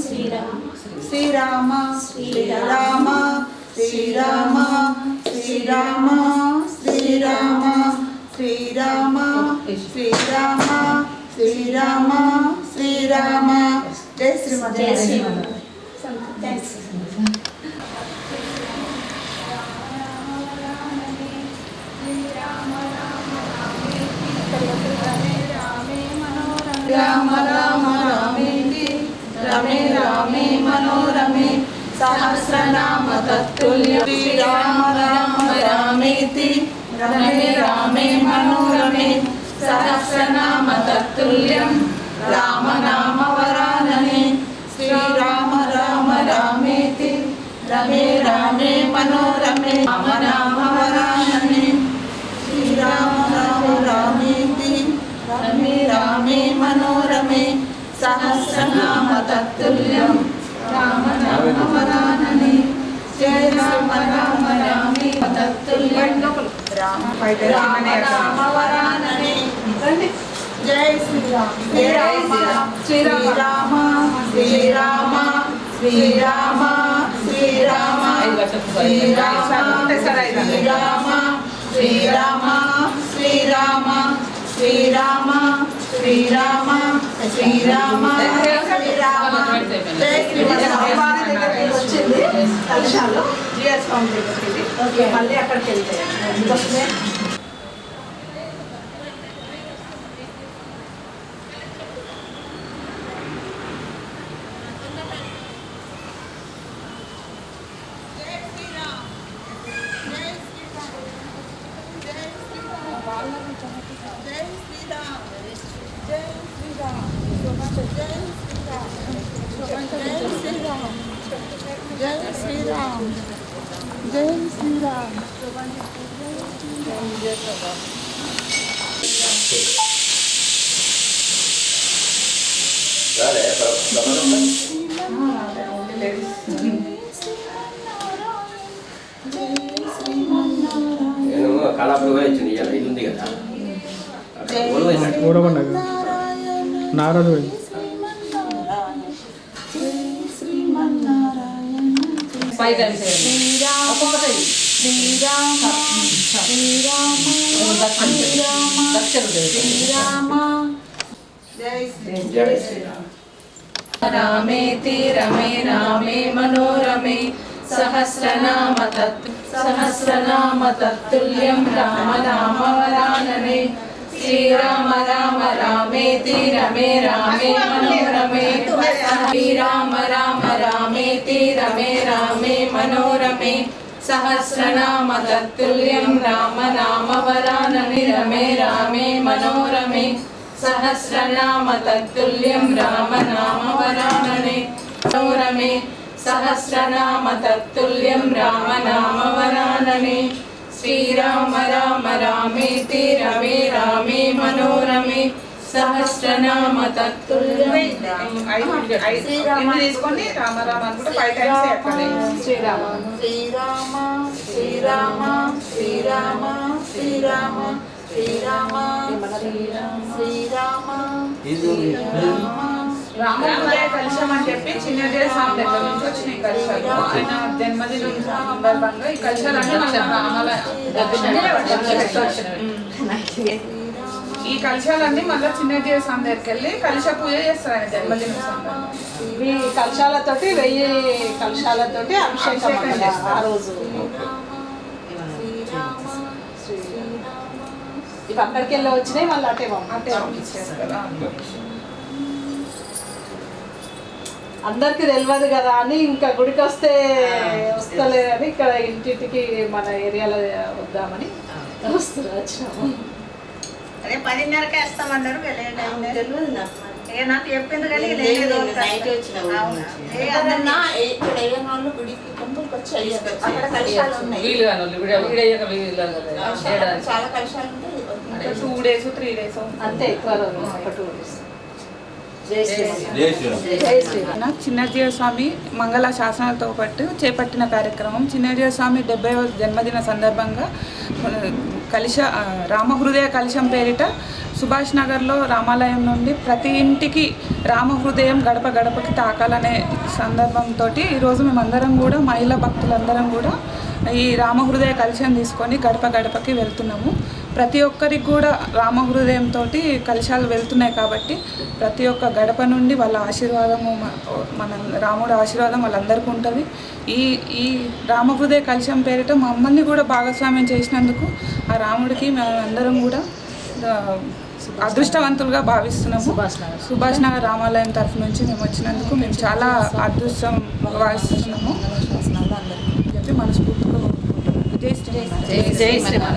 శ్రీరామ శ్రీరామ శ్రీరామ శ్రీరామ శ్రీరామ శ్రీరామ శ్రీరామ శ్రీరామ శ్రీరామ జై శ్రీమన్ జై శ్రీమన్ రామ రామ రామేతి రమే రామే మనోరమే సహస్రనామ తత్తుల్యం శ్రీరామ రామ రామేతి రమే రామే మనోరమే సహస్రనామ తత్తుల్యం రామ నామ వరాననే శ్రీరామ రామ రామేతి రమే రామే మనోరమే రామ నామ వరాననే శ్రీరామ రామ రామేతి రమే రామే మనోరమే సహస్రనామ తత్తుల్యం రామ నామ వరాననే జయ రామ రామ రామే తత్తుల్యం రామ నామ వరాననే జై శ్రీరామ శ్రీరామ శ్రీరామ శ్రీరామ శ్రీరామ శ్రీరామ శ్రీరామ శ్రీరామ శ్రీరామ శ్రీరామ శ్రీరామ శ్రీరామ జై శ్రీరామ వచ్చింది కలశాలు జిఎస్ కౌంట్ దగ్గరికి మళ్ళీ అక్కడికి వెళ్తాయి నారదు రామేతి రమే రామే మనోరమే సహస్రనామ తత్తుల్యం రామ నామ వరాననే శ్రీరామ రామ రామేతి రమే రామే మనోరమే శ్రీరామ రామ రామేతి రమే రామే మనోరమే సహస్రనామ తత్తుల్యం రామ నామ వరాననే రమే రామే మనోరమే సహస్రనామ తత్తుల్యం రామ నామ వరాననే మనోరమే సహస్రనామ తత్తుల్యం రామ నామ వరాననే శ్రీరామ రామ రామేతి రమే రామే మనోరమే సహస్రనామ తత్తుల్యం తీసుకొని రామ రామ అనుకుంటే 5 టైమ్స్ ఎక్కాలి శ్రీరామ శ్రీరామ శ్రీరామ శ్రీరామ శ్రీరామ శ్రీరామ శ్రీరామ శ్రీరామ రామయ్య కలశం అని చెప్పి చిన్నదేవ స్వామి దగ్గర నుంచి వచ్చినాయి కలశాలు. ఆయన జన్మదినం సందర్భంగా ఈ కలశాలన్నీ మన ఈ కలశాలన్నీ మళ్ళీ చిన్నదేవ స్వామి దగ్గరికి వెళ్ళి కలశ పూజ చేస్తారు ఆయన జన్మదినం సందర్భంగా. ఈ కలశాలతోటి 1000 కలశాలతోటి అభిషేకం ఆ రోజు. ఇవి అక్కడికి వెళ్ళి వచ్చినాయి మళ్ళీ అటే పంపించేస్తారు. అందరికి తెలియదు కదా అని ఇంకా గుడికి వస్తలేదని ఇక్కడ ఇంటింటికి మన ఏరియాలో వద్దామని వచ్చినాము. అదే 10:30కే వస్తామన్నారు. తెలియదు నాకు చెప్పింది కానీ నైట్ వచ్చిన ఇక్కడ అయ్యన్న వాళ్ళు గుడికి టెంపుల్కి వచ్చి అక్కడ కలశాలు ఉన్నాయి. చాలా కలశాలు ఉంటాయి. 2 days 3 days అంతే ఎక్కువ రోజు ఒక 2 days. చిన్నజీవ స్వామి మంగళ శాసనాలతో పాటు చేపట్టిన కార్యక్రమం చిన్నజీవ స్వామి 70వ జన్మదిన సందర్భంగా రామహృదయ కలశం పేరిట సుభాష్ నగర్లో రామాలయం నుండి ప్రతి ఇంటికి రామహృదయం గడప గడపకి తాకాలనే సందర్భంతో ఈరోజు మేమందరం కూడా మహిళా భక్తులందరం కూడా ఈ రామహృదయ కలశం తీసుకొని గడప గడపకి వెళ్తున్నాము. ప్రతి ఒక్కరికి కూడా రామహృదయంతో కలశాలు వెళ్తున్నాయి కాబట్టి ప్రతి ఒక్క గడప నుండి వాళ్ళ ఆశీర్వాదము మన రాముడు ఆశీర్వాదం వాళ్ళందరికీ ఉంటుంది. ఈ రామహృదయ కలశం పేరిట మమ్మల్ని కూడా భాగస్వామ్యం చేసినందుకు ఆ రాముడికి మేమందరం కూడా అదృష్టవంతులుగా భావిస్తున్నాము. సుభాష్ నగర్ రామాలయం తరఫు నుంచి మేము వచ్చినందుకు మేము చాలా అదృష్టం భావిస్తున్నాము చెప్పి మనస్ఫూర్తిగా జై శ్రీరామ్.